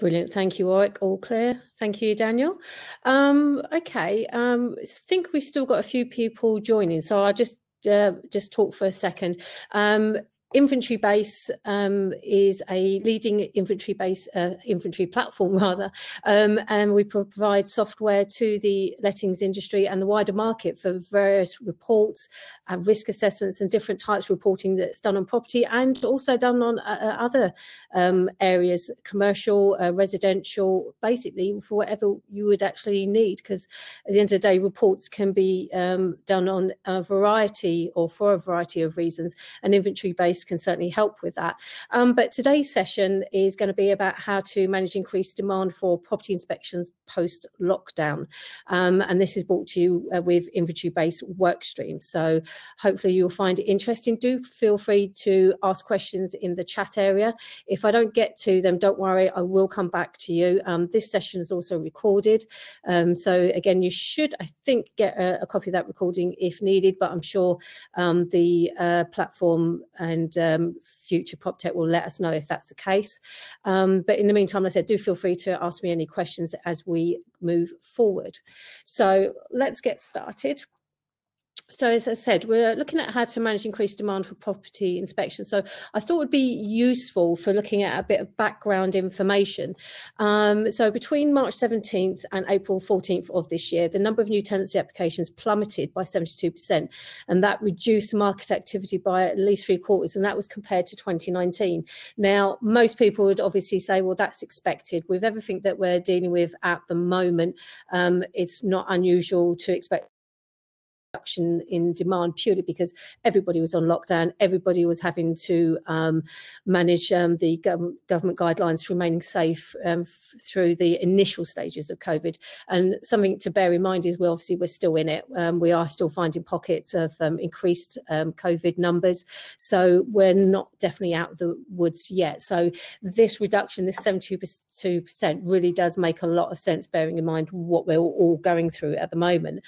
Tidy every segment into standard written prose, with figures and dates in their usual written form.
Brilliant. Thank you, Warwick. All clear. Thank you, Daniel. Okay. I think we've still got a few people joining, so I'll just talk for a second. Inventory Base is a leading inventory platform rather, and we provide software to the lettings industry and the wider market for various reports and risk assessments and different types of reporting that's done on property and also done on other areas, commercial, residential, basically for whatever you would actually need, because at the end of the day, reports can be done on a variety or for a variety of reasons, and Inventory Base can certainly help with that. But today's session is going to be about how to manage increased demand for property inspections post-lockdown. And this is brought to you with Inventory Base Workstream. So hopefully you'll find it interesting. Do feel free to ask questions in the chat area. If I don't get to them, don't worry, I will come back to you. This session is also recorded. So again, you should, I think, get a copy of that recording if needed, but I'm sure the platform and future PropTech will let us know if that's the case. But in the meantime, like I said, do feel free to ask me any questions as we move forward. So let's get started. So as I said, we're looking at how to manage increased demand for property inspection. So I thought it would be useful for looking at a bit of background information. So between March 17th and April 14th of this year, the number of new tenancy applications plummeted by 72%, and that reduced market activity by at least 3/4, and that was compared to 2019. Now, most people would obviously say, well, that's expected. With everything that we're dealing with at the moment, it's not unusual to expect reduction in demand purely because everybody was on lockdown, everybody was having to manage the government guidelines for remaining safe through the initial stages of COVID. And something to bear in mind is we're still in it. We are still finding pockets of increased COVID numbers, so we're not definitely out of the woods yet. So this reduction, this 72%, really does make a lot of sense, bearing in mind what we're all going through at the moment.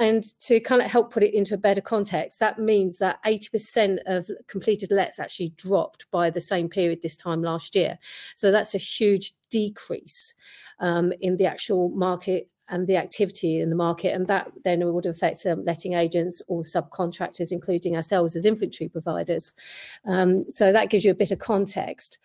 And to kind of help put it into a better context, that means that 80% of completed lets actually dropped by the same period this time last year. So that's a huge decrease in the actual market and the activity in the market, and that then would affect letting agents or subcontractors, including ourselves as inventory providers. So that gives you a bit of context.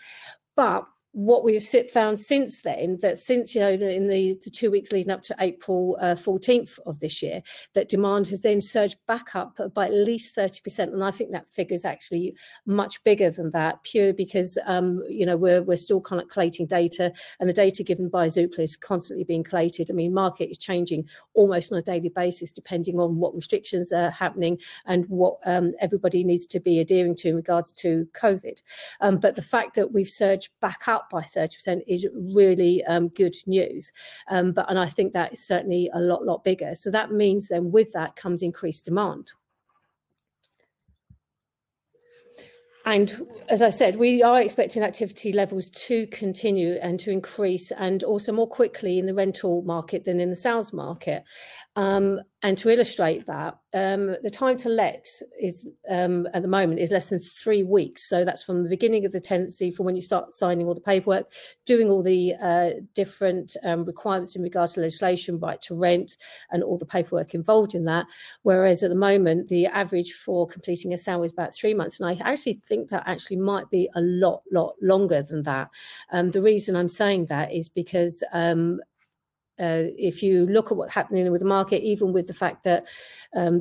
But what we've found since then, that since, in the 2 weeks leading up to April 14th of this year, that demand has then surged back up by at least 30%. And I think that figure is actually much bigger than that, purely because, we're still kind of collating data, and the data given by Zoopla is constantly being collated. I mean, market is changing almost on a daily basis, depending on what restrictions are happening and what everybody needs to be adhering to in regards to COVID. But the fact that we've surged back up by 30% is really good news, and I think that is certainly a lot bigger. So that means then with that comes increased demand. And as I said, we are expecting activity levels to continue and to increase, and also more quickly in the rental market than in the sales market. And to illustrate that, the time to let is at the moment is less than 3 weeks. So that's from the beginning of the tenancy, from when you start signing all the paperwork, doing all the different requirements in regards to legislation, right to rent, and all the paperwork involved in that. Whereas at the moment, the average for completing a sale is about 3 months. And I actually think that actually might be a lot longer than that. The reason I'm saying that is because if you look at what's happening with the market, even with the fact that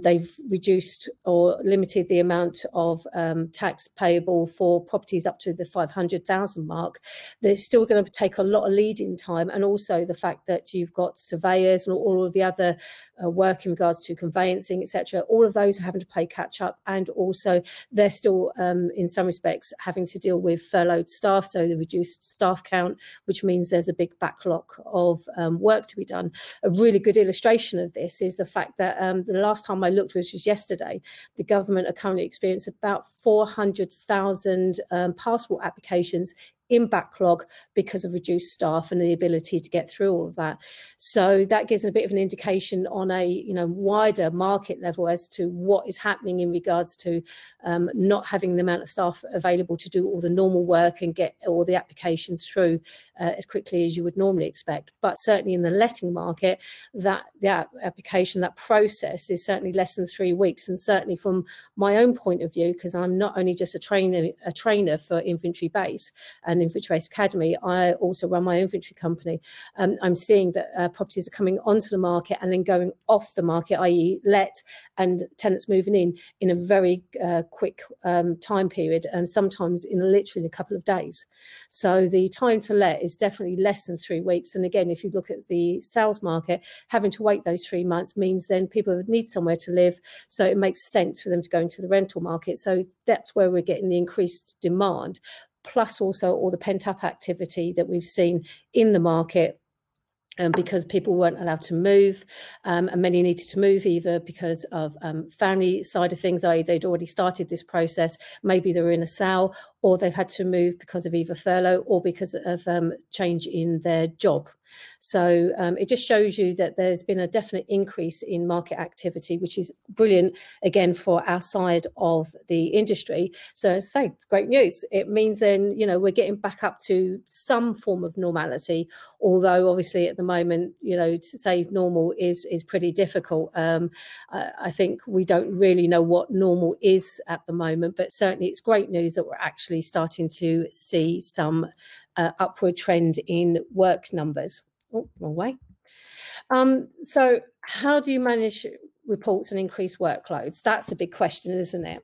they've reduced or limited the amount of tax payable for properties up to the 500,000 mark, there's still going to take a lot of lead-in time. And also the fact that you've got surveyors and all of the other work in regards to conveyancing, etc. All of those are having to play catch up, and also they're still in some respects having to deal with furloughed staff, so the reduced staff count, which means there's a big backlog of work to be done. A really good illustration of this is the fact that the last time I looked, which was yesterday, the government are currently experiencing about 400,000 passport applications in backlog because of reduced staff and the ability to get through all of that. So that gives a bit of an indication on a wider market level as to what is happening in regards to not having the amount of staff available to do all the normal work and get all the applications through as quickly as you would normally expect. But certainly in the letting market, that application, that process is certainly less than 3 weeks. And certainly from my own point of view, because I'm not only just a trainer for Inventory Base and Inventory Base Academy, I also run my inventory company. I'm seeing that properties are coming onto the market and then going off the market, i.e. let, and tenants moving in a very quick time period, and sometimes in literally a couple of days. So the time to let is definitely less than 3 weeks. And again, if you look at the sales market, having to wait those 3 months means then people need somewhere to live. So it makes sense for them to go into the rental market. So that's where we're getting the increased demand, plus also all the pent-up activity that we've seen in the market. Because people weren't allowed to move, and many needed to move either because of family side of things, i.e. they'd already started this process, maybe they were in a sale, or they've had to move because of either furlough or because of change in their job. So it just shows you that there's been a definite increase in market activity, which is brilliant, again, for our side of the industry. So say, great news. It means then, we're getting back up to some form of normality, although obviously at the moment, to say normal is pretty difficult. I think we don't really know what normal is at the moment, but certainly it's great news that we're actually starting to see some upward trend in work numbers. Oh, wrong way. So how do you manage reports and increase workloads? That's a big question, isn't it?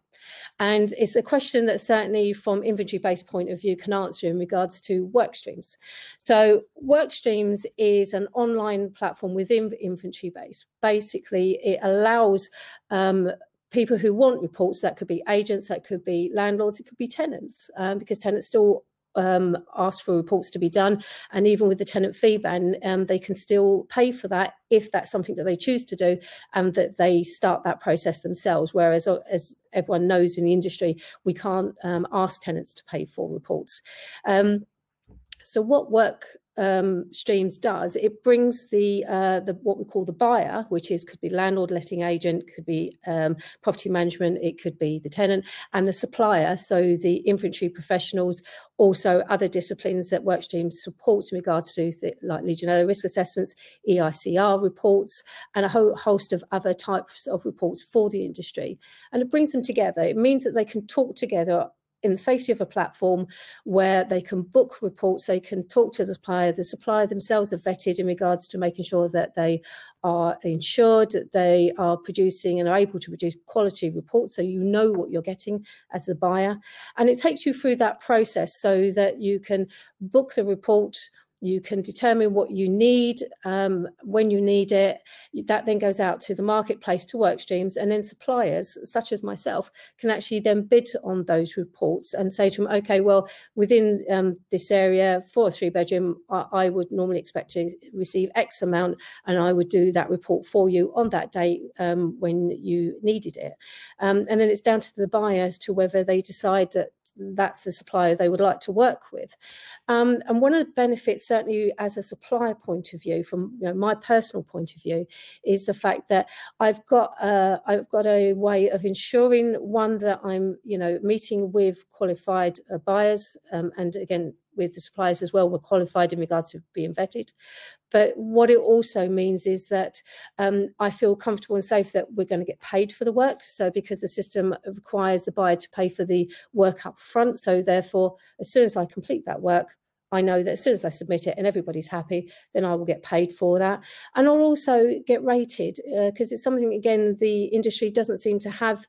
And it's a question that certainly from inventory-based point of view can answer in regards to Workstreams. So Workstreams is an online platform within inventory-based. Basically, it allows people who want reports, that could be agents, that could be landlords, it could be tenants, because tenants still ask for reports to be done, and even with the tenant fee ban, they can still pay for that if that's something that they choose to do, and that they start that process themselves. Whereas, as everyone knows in the industry, we can't ask tenants to pay for reports. So what Workstreams does, it brings the what we call the buyer, which could be landlord, letting agent, could be property management, it could be the tenant, and the supplier, so the inventory professionals, also other disciplines that Workstreams supports in regards to like Legionella risk assessments, EICR reports, and a whole host of other types of reports for the industry. And it brings them together. It means that they can talk together in the safety of a platform where they can book reports, they can talk to the supplier themselves are vetted in regards to making sure that they are insured, that they are producing and are able to produce quality reports, so you know what you're getting as the buyer. And it takes you through that process so that you can book the report, you can determine what you need when you need it. That then goes out to the marketplace, to Workstreams, and then suppliers, such as myself, can actually then bid on those reports and say to them, okay, well, within this area for a 3-bedroom, I would normally expect to receive X amount, and I would do that report for you on that date when you needed it. And then it's down to the buyers to whether they decide that that's the supplier they would like to work with. And one of the benefits, certainly as a supplier point of view, from my personal point of view, is the fact that I've got a way of ensuring, one, that I'm meeting with qualified buyers, and again with the suppliers as well, we're qualified in regards to being vetted. But what it also means is that I feel comfortable and safe that we're going to get paid for the work. So because the system requires the buyer to pay for the work up front, so therefore, as soon as I complete that work, I know that as soon as I submit it and everybody's happy, then I will get paid for that. And I'll also get rated, because it's something, again, the industry doesn't seem to have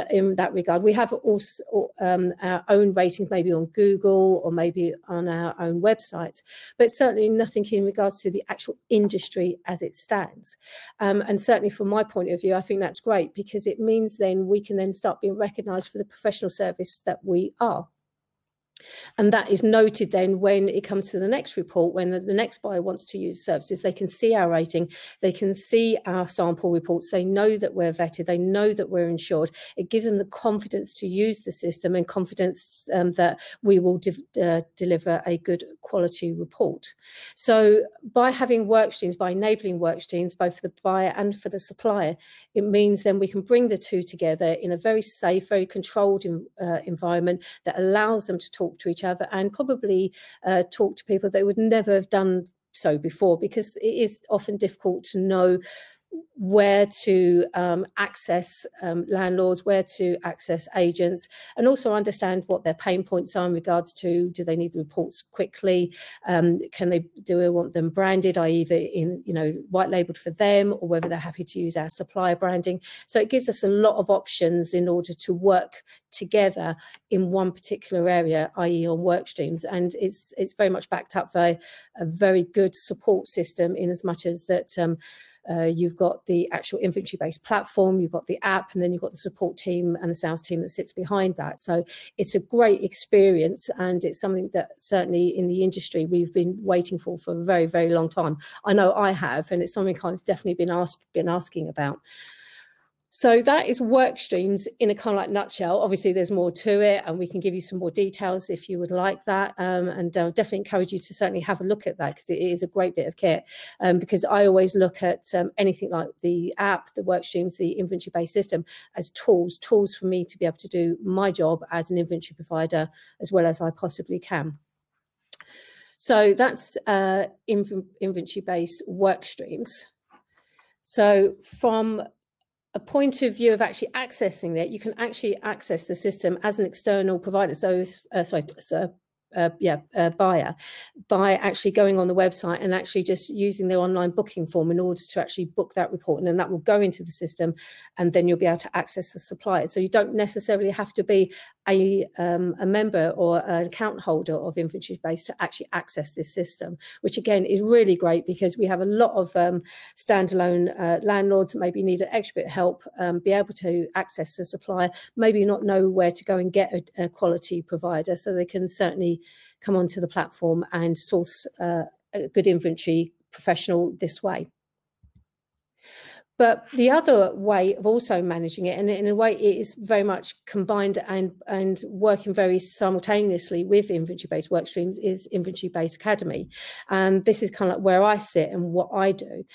in that regard. We have also our own ratings, maybe on Google or maybe on our own websites, but certainly nothing in regards to the actual industry as it stands. And certainly from my point of view, I think that's great, because it means then we can then start being recognised for the professional service that we are. And that is noted then when it comes to the next report, when the next buyer wants to use services, they can see our rating, they can see our sample reports, they know that we're vetted, they know that we're insured. It gives them the confidence to use the system and confidence that we will deliver a good quality report. So by having work streams, by enabling work streams, both for the buyer and for the supplier, it means then we can bring the two together in a very safe, very controlled environment that allows them to talk to each other and probably talk to people they would never have done so before, because it is often difficult to know where to access landlords, where to access agents, and also understand what their pain points are in regards to, do they need the reports quickly? Do we want them branded, i.e. either in, white labeled for them, or whether they're happy to use our supplier branding. So it gives us a lot of options in order to work together in one particular area, i.e. on work streams. And it's very much backed up by a very good support system, in as much as that you've got the actual inventory-based platform, you've got the app, and then you've got the support team and the sales team that sits behind that. So it's a great experience, and it's something that certainly in the industry we've been waiting for a very, very long time. I know I have, and it's something I've definitely been asking about. So that is work streams in a kind of like nutshell. Obviously, there's more to it, and we can give you some more details if you would like that. And I'll definitely encourage you to certainly have a look at that, because it is a great bit of kit. Because I always look at anything like the app, the work streams, the inventory-based system as tools for me to be able to do my job as an inventory provider as well as I possibly can. So that's inventory-based work streams. So from a point of view of actually accessing that, you can actually access the system as an external provider. So, buyer, by actually going on the website and actually just using the online booking form in order to actually book that report, and then that will go into the system, and then you'll be able to access the supplier. So you don't necessarily have to be a member or an account holder of Inventory Base to actually access this system, which again is really great, because we have a lot of standalone landlords that maybe need an extra bit of help, be able to access the supplier, maybe not know where to go and get a quality provider. So they can certainly come onto the platform and source a good inventory professional this way. But the other way of also managing it, and in a way it is very much combined and working very simultaneously with inventory-based work streams, is Inventory-Based Academy. And this is kind of like where I sit and what I do.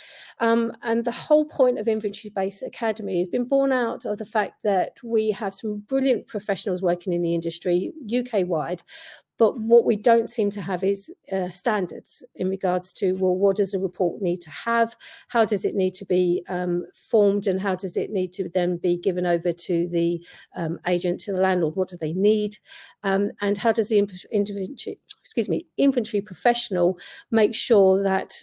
And the whole point of Inventory-Based Academy has been born out of the fact that we have some brilliant professionals working in the industry UK-wide. But what we don't seem to have is standards in regards to, well, what does a report need to have? How does it need to be formed? And how does it need to then be given over to the agent, to the landlord? What do they need? And how does the inventory professional make sure that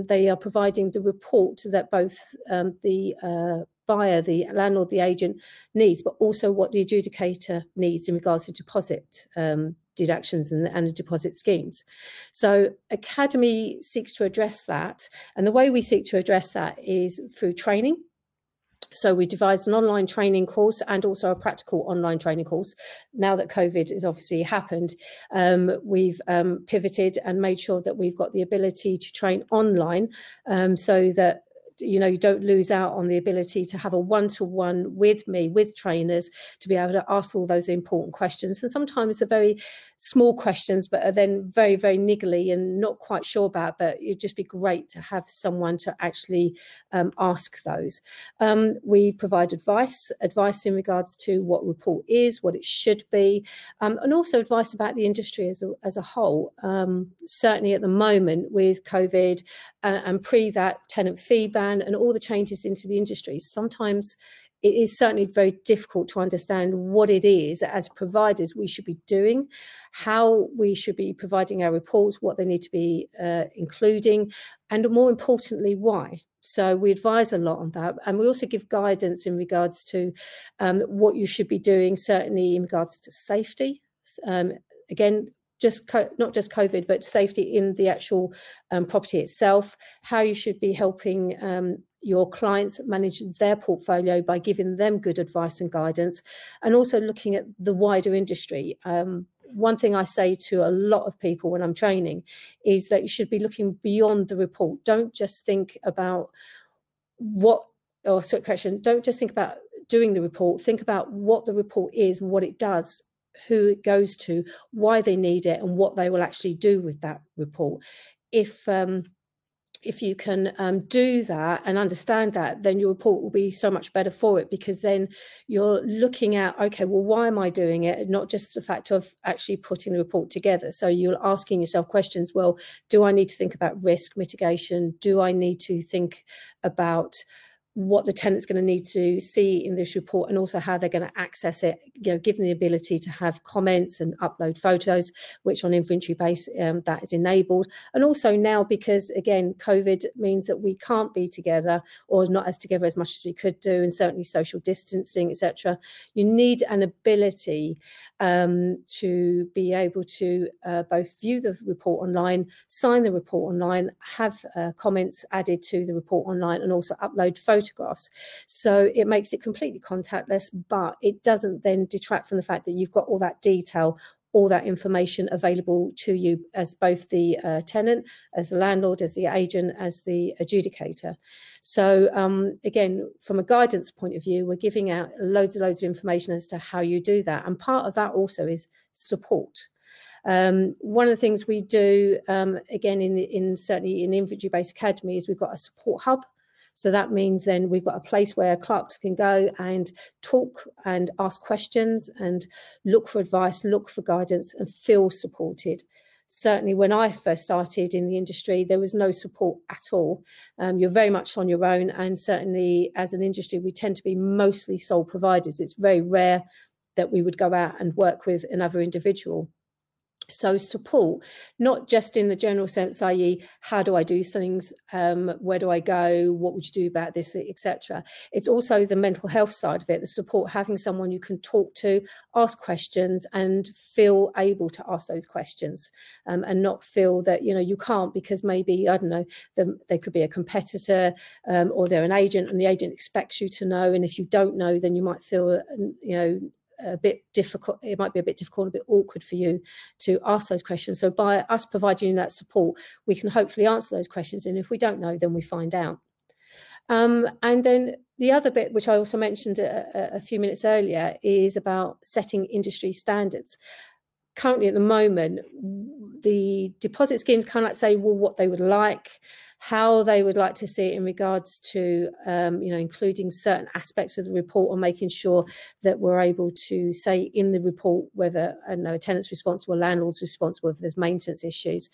they are providing the report that both the buyer, the landlord, the agent needs, but also what the adjudicator needs in regards to deposit deductions and the deposit schemes. So Academy seeks to address that, and the way we seek to address that is through training. So we devised an online training course and also a practical online training course. Now that COVID has obviously happened, we've pivoted and made sure that we've got the ability to train online, so that you don't lose out on the ability to have a one-to-one with me, with trainers, to be able to ask all those important questions. And sometimes they're very small questions, but are then very, very niggly and not quite sure about, but it'd just be great to have someone to actually ask those. We provide advice in regards to what report is, what it should be, and also advice about the industry as a whole. Certainly at the moment with COVID and pre that tenant fee ban and all the changes into the industry, sometimes it is certainly very difficult to understand what it is as providers we should be doing, how we should be providing our reports, what they need to be including, and more importantly, why. So we advise a lot on that, and we also give guidance in regards to what you should be doing, certainly in regards to safety. Again, not just COVID, but safety in the actual property itself, how you should be helping your clients manage their portfolio by giving them good advice and guidance, and also looking at the wider industry. one thing I say to a lot of people when I'm training is that you should be looking beyond the report. Don't just think about don't just think about doing the report. Think about what the report is, what it does, who it goes to, why they need it, and what they will actually do with that report. If you can do that and understand that, then your report will be so much better for it, because then you're looking at, okay, well, why am I doing it? Not just the fact of actually putting the report together. So you're asking yourself questions, well, do I need to think about risk mitigation? Do I need to think about what the tenant's going to need to see in this report, and also how they're going to access it, give them the ability to have comments and upload photos, which on inventory base that is enabled. And also now, because again, COVID means that we can't be together, or not as together as much as we could do, and certainly social distancing, etc. You need an ability to be able to both view the report online, sign the report online, have comments added to the report online, and also upload photographs. So it makes it completely contactless, but it doesn't then detract from the fact that you've got all that detail, all that information available to you as both the tenant, as the landlord, as the agent, as the adjudicator. So again, from a guidance point of view, we're giving out loads of information as to how you do that. And part of that also is support. One of the things we do, again, certainly in Inventory Based Academy, is we've got a support hub. So that means then we've got a place where clerks can go and talk and ask questions and look for advice, look for guidance, and feel supported. Certainly when I first started in the industry, there was no support at all. You're very much on your own, and certainly as an industry, we tend to be mostly sole providers. It's very rare that we would go out and work with another individual. So support, not just in the general sense, i.e., how do I do things, where do I go, what would you do about this, etc. It's also the mental health side of it, the support, having someone you can talk to, ask questions, and feel able to ask those questions, and not feel that you can't, because maybe, I don't know, they could be a competitor, or they're an agent, and the agent expects you to know, and if you don't know, then you might feel a bit difficult. It might be a bit difficult, a bit awkward for you to ask those questions. So by us providing that support, we can hopefully answer those questions, and if we don't know, then we find out. And then the other bit, which I also mentioned a few minutes earlier, is about setting industry standards. Currently at the moment, the deposit schemes kind of like say, well, what they would like, how they would like to see it in regards to, including certain aspects of the report, or making sure that we're able to say in the report whether, a tenant's responsible, landlord's responsible if there's maintenance issues.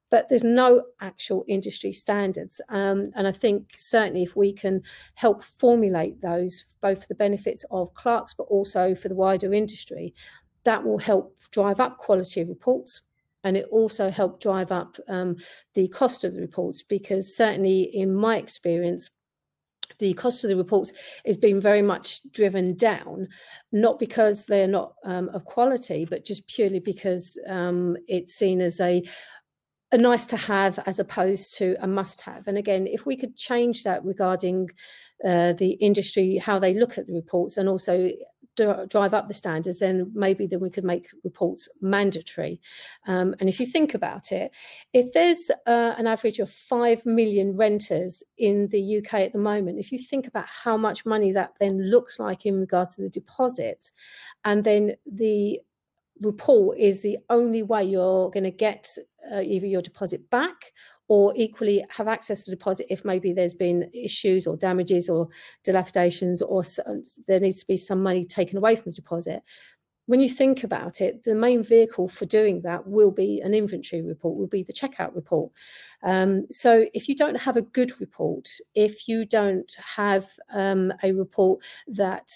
But there's no actual industry standards. And I think certainly if we can help formulate those, both for the benefits of clerks, but also for the wider industry, that will help drive up quality of reports. And it also helped drive up the cost of the reports, because certainly in my experience, the cost of the reports is being very much driven down, not because they're not of quality, but just purely because it's seen as a nice to have as opposed to a must have. And again, if we could change that regarding the industry, how they look at the reports, and also drive up the standards, then maybe we could make reports mandatory. And if you think about it, if there's an average of 5 million renters in the UK at the moment, if you think about how much money that then looks like in regards to the deposits, and then the report is the only way you're going to get either your deposit back, or equally have access to the deposit if maybe there's been issues or damages or dilapidations, or there needs to be some money taken away from the deposit. When you think about it, the main vehicle for doing that will be an inventory report, will be the checkout report. So if you don't have a good report, if you don't have a report that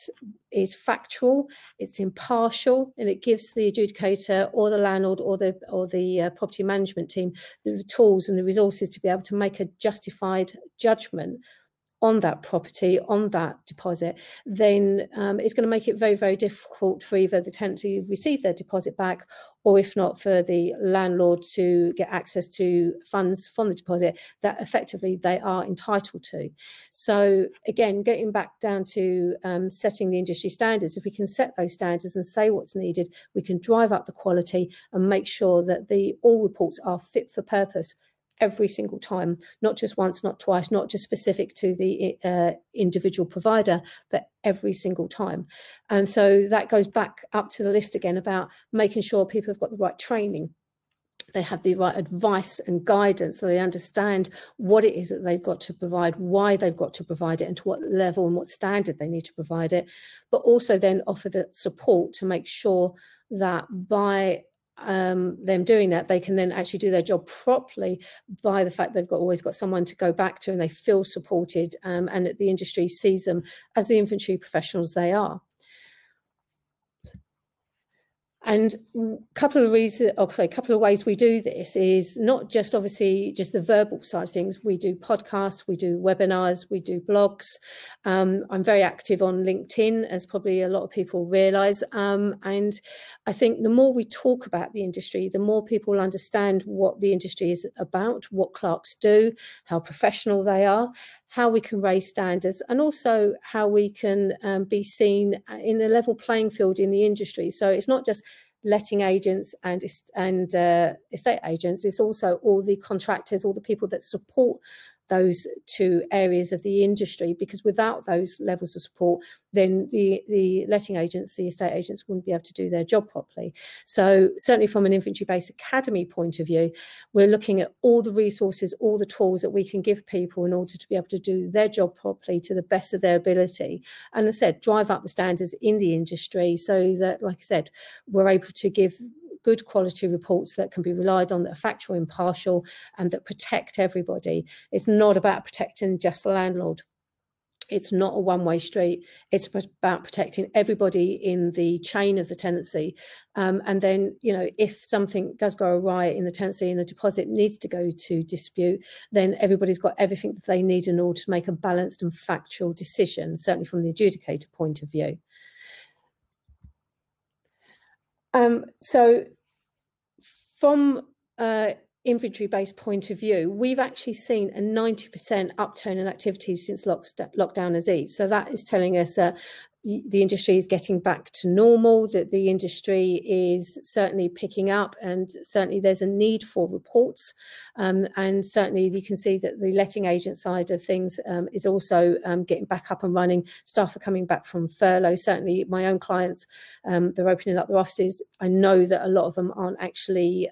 is factual, it's impartial, and it gives the adjudicator or the landlord or the property management team the tools and the resources to be able to make a justified judgment, on that property, on that deposit, then it's going to make it very, very difficult for either the tenant to receive their deposit back, or if not, for the landlord to get access to funds from the deposit that effectively they are entitled to. So again, getting back down to setting the industry standards, if we can set those standards and say what's needed, we can drive up the quality and make sure that all reports are fit for purpose every single time, not just once, not twice, not just specific to the individual provider, but every single time. And so that goes back up to the list again about making sure people have got the right training, they have the right advice and guidance, so they understand what it is that they've got to provide, why they've got to provide it, and to what level and what standard they need to provide it, but also then offer the support to make sure that by them doing that, they can then actually do their job properly, by the fact they've always got someone to go back to and they feel supported, and that the industry sees them as the inventory professionals they are. And a couple of ways we do this is not just obviously just the verbal side of things. We do podcasts, we do webinars, we do blogs. I'm very active on LinkedIn, as probably a lot of people realise. And I think the more we talk about the industry, the more people understand what the industry is about, what clerks do, how professional they are, how we can raise standards, and also how we can be seen in a level playing field in the industry. So it's not just letting agents and estate agents, it's also all the contractors, all the people that support those two areas of the industry, because without those levels of support, then the letting agents, the estate agents, wouldn't be able to do their job properly. So certainly from an inventory-based academy point of view, we're looking at all the resources, all the tools that we can give people in order to be able to do their job properly to the best of their ability. And as I said, drive up the standards in the industry so that, like I said, we're able to give good quality reports that can be relied on, that are factual, impartial, and that protect everybody. It's not about protecting just the landlord. It's not a one-way street. It's about protecting everybody in the chain of the tenancy. And then, you know, if something does go awry in the tenancy and the deposit needs to go to dispute, then everybody's got everything that they need in order to make a balanced and factual decision, certainly from the adjudicator point of view. So from inventory-based point of view, we've actually seen a 90% upturn in activities since lockdown has eased. So that is telling us that the industry is getting back to normal, that the industry is certainly picking up, and certainly there's a need for reports. And certainly you can see that the letting agent side of things is also getting back up and running. Staff are coming back from furlough. Certainly my own clients, they're opening up their offices. I know that a lot of them aren't actually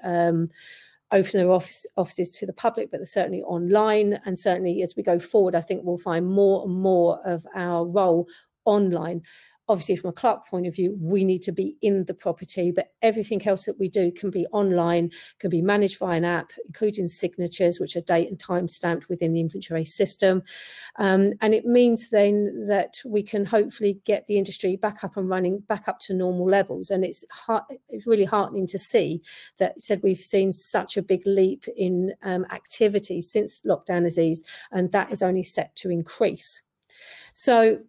open their offices to the public, but they're certainly online. And certainly as we go forward, I think we'll find more and more of our role online. Obviously, from a clerk point of view, we need to be in the property, but everything else that we do can be online, can be managed via an app, including signatures, which are date and time stamped within the inventory system. And it means then that we can hopefully get the industry back up and running, back up to normal levels. And it's really heartening to see that we've seen such a big leap in activity since lockdown has eased, and that is only set to increase. So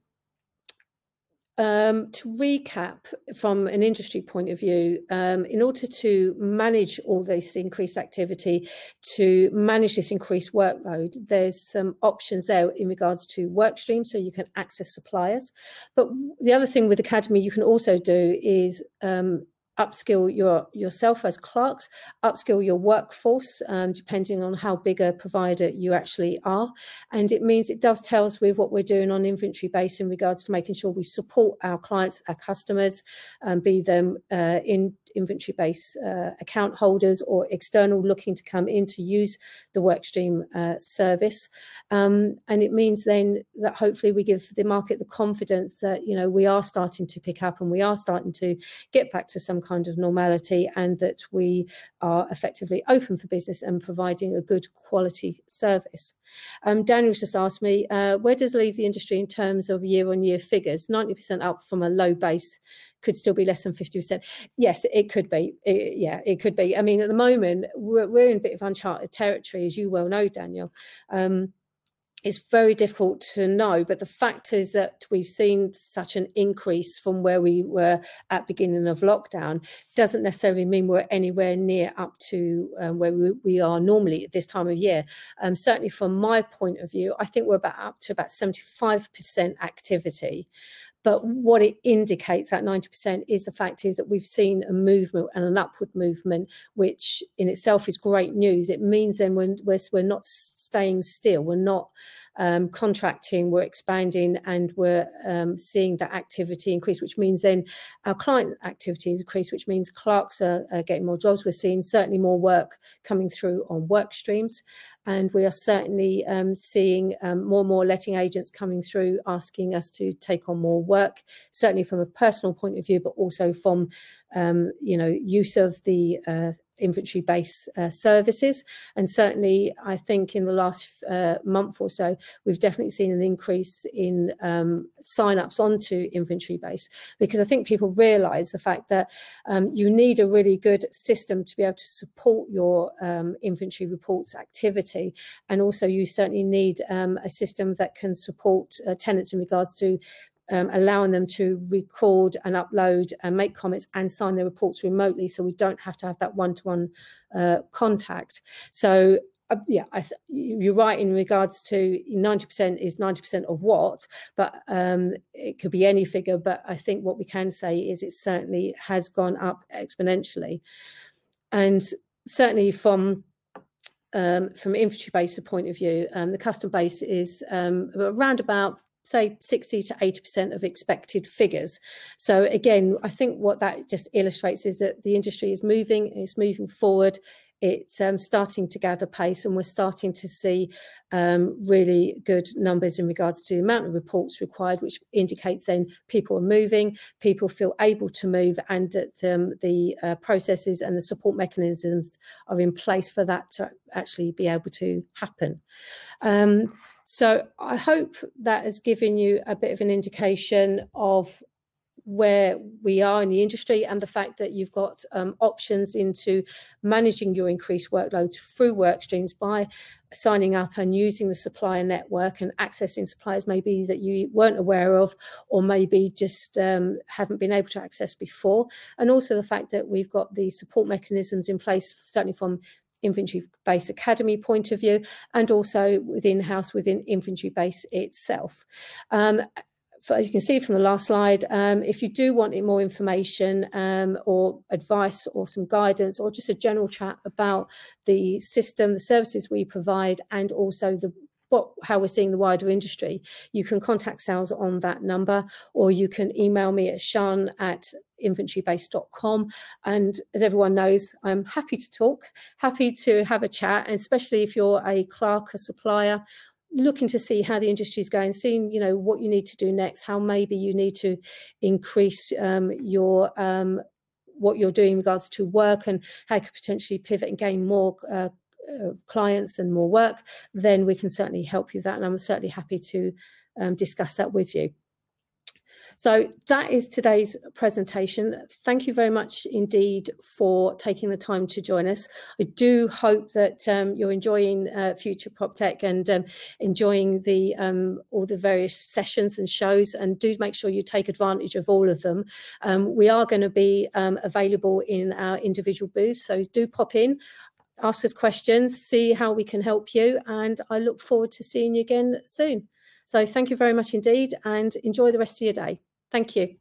to recap from an industry point of view, in order to manage all this increased activity, to manage this increased workload, there's some options there in regards to Workstream, so you can access suppliers. But the other thing with Academy you can also do is upskill yourself as clerks, upskill your workforce, depending on how big a provider you actually are. And it means it dovetails with what we're doing on inventory base in regards to making sure we support our clients, our customers, be them in inventory base account holders or external looking to come in to use the Workstream service. And it means then that hopefully we give the market the confidence that, you know, we are starting to pick up and we are starting to get back to some kind of normality, and that we are effectively open for business and providing a good quality service. Daniel's just asked me, where does it leave the industry in terms of year-on-year figures? 90% up from a low base, could still be less than 50%. Yes, it could be. Yeah, it could be. I mean, at the moment, we're in a bit of uncharted territory, as you well know, Daniel. it's very difficult to know, but the fact is that we've seen such an increase from where we were at beginning of lockdown doesn't necessarily mean we're anywhere near up to where we are normally at this time of year. Certainly from my point of view, I think we're up to about 75% activity. But what it indicates, that 90%, is the fact is that we've seen a movement and an upward movement, which in itself is great news. It means then we're not staying still, we're not contracting, we're expanding, and we're seeing that activity increase, which means then our client activity is increased, which means clerks are getting more jobs. We're seeing certainly more work coming through on Workstreams, and we are certainly seeing more and more letting agents coming through asking us to take on more work, certainly from a personal point of view, but also from use of the inventory-based services. And certainly I think in the last month or so, we've definitely seen an increase in sign-ups onto inventory-based, because I think people realise the fact that you need a really good system to be able to support your inventory reports activity, and also you certainly need a system that can support tenants in regards to allowing them to record and upload and make comments and sign their reports remotely, so we don't have to have that one-to-one contact. So yeah, you're right in regards to 90% is 90% of what, but it could be any figure. But I think what we can say is it certainly has gone up exponentially, and certainly from inventory-based point of view, the custom base is around about, say, 60 to 80% of expected figures. So again, I think what that just illustrates is that the industry is moving, it's moving forward, it's starting to gather pace, and we're starting to see really good numbers in regards to the amount of reports required, which indicates then people are moving, people feel able to move, and that the processes and the support mechanisms are in place for that to actually be able to happen. So I hope that has given you a bit of an indication of where we are in the industry, and the fact that you've got options into managing your increased workloads through Workstreams by signing up and using the supplier network and accessing suppliers maybe that you weren't aware of, or maybe just haven't been able to access before. And also the fact that we've got the support mechanisms in place, certainly from inventory-based academy point of view, and also within-house within inventory-based itself. As you can see from the last slide, if you do want more information or advice or some guidance, or just a general chat about the system, the services we provide, and also how we're seeing the wider industry, you can contact sales on that number, or you can email me at shan@inventorybase.com. And as everyone knows, I'm happy to talk, happy to have a chat, and especially if you're a clerk, a supplier, looking to see how the industry is going, seeing what you need to do next, how maybe you need to increase your what you're doing in regards to work, and how you could potentially pivot and gain more clients and more work, then we can certainly help you with that, and I'm certainly happy to discuss that with you. So that is today's presentation. Thank you very much indeed for taking the time to join us. I do hope that you're enjoying Future PropTech and enjoying the all the various sessions and shows, and do make sure you take advantage of all of them. We are going to be available in our individual booths, so do pop in, ask us questions, see how we can help you, and I look forward to seeing you again soon. So thank you very much indeed, and enjoy the rest of your day. Thank you.